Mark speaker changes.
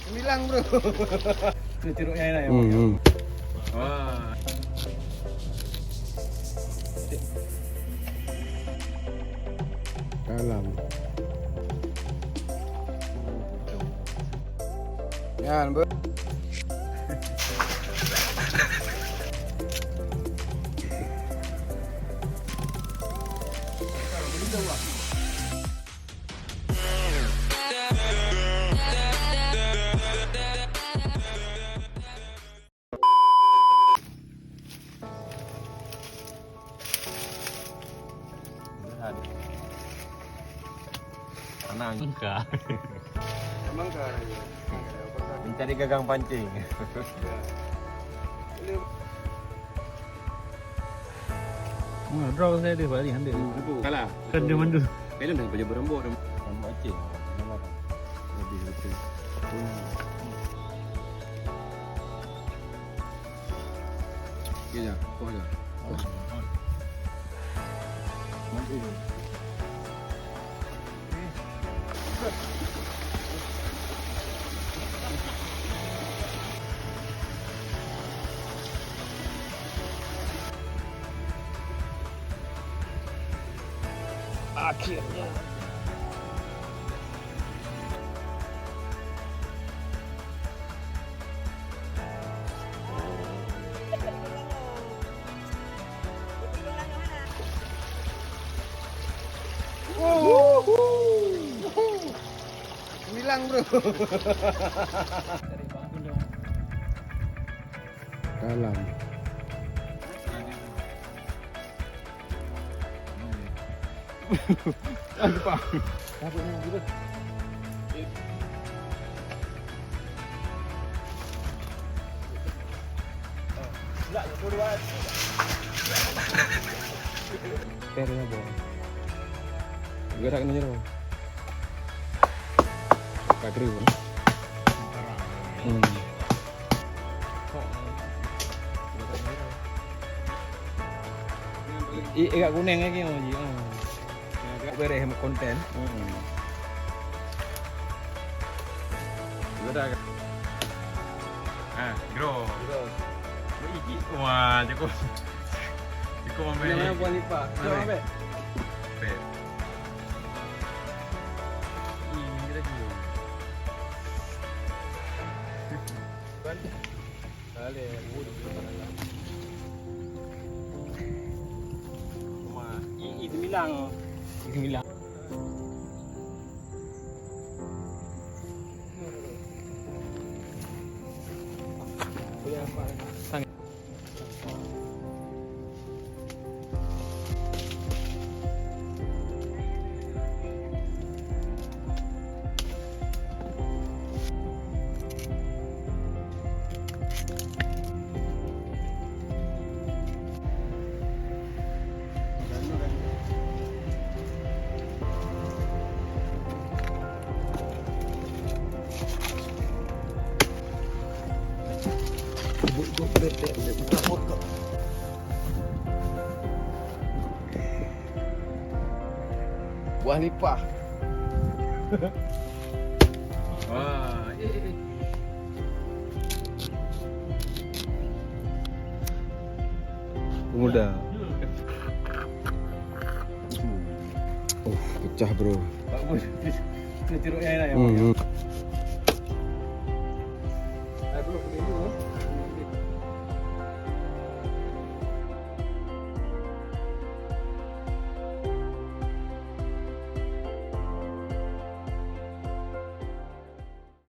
Speaker 1: 9 bro.
Speaker 2: Itu curugnya enak ya. Wah.
Speaker 1: Dalam. Yan bro.
Speaker 2: Tenang enggak.
Speaker 1: Emang kan?
Speaker 2: Mencari gagang pancing.
Speaker 3: Draw saya dia balik ambil.
Speaker 1: Kalah.
Speaker 3: Kan dia mandu.
Speaker 1: Kailan dah baju berembuk dah.
Speaker 2: Rambut acing. Lebih betul.
Speaker 1: Kaya, kau aja.
Speaker 3: Akhirnya.
Speaker 1: Hilang bro. Dalam. Aduh pak. Takutnya gitu. Enggak, keluar. Pernya bohong. Gerak ni jero. Kadri pun.
Speaker 3: Ikat kuning lagi oh ji. Beres konten.
Speaker 2: Gerak. Grow. Iki. Wah, cukup. Cukup ambil.
Speaker 1: Mana buat lipat? Jom ambil.
Speaker 2: Pet. Ini lagi.
Speaker 1: Kali mudah dalam.
Speaker 3: Itu bilang. Itu bilang.
Speaker 1: Boleh apa? Buah lipah.
Speaker 2: Wah,
Speaker 1: Pemuda. Pecah bro.
Speaker 2: bagus. Itu curugnya enak ya.
Speaker 1: Hmm.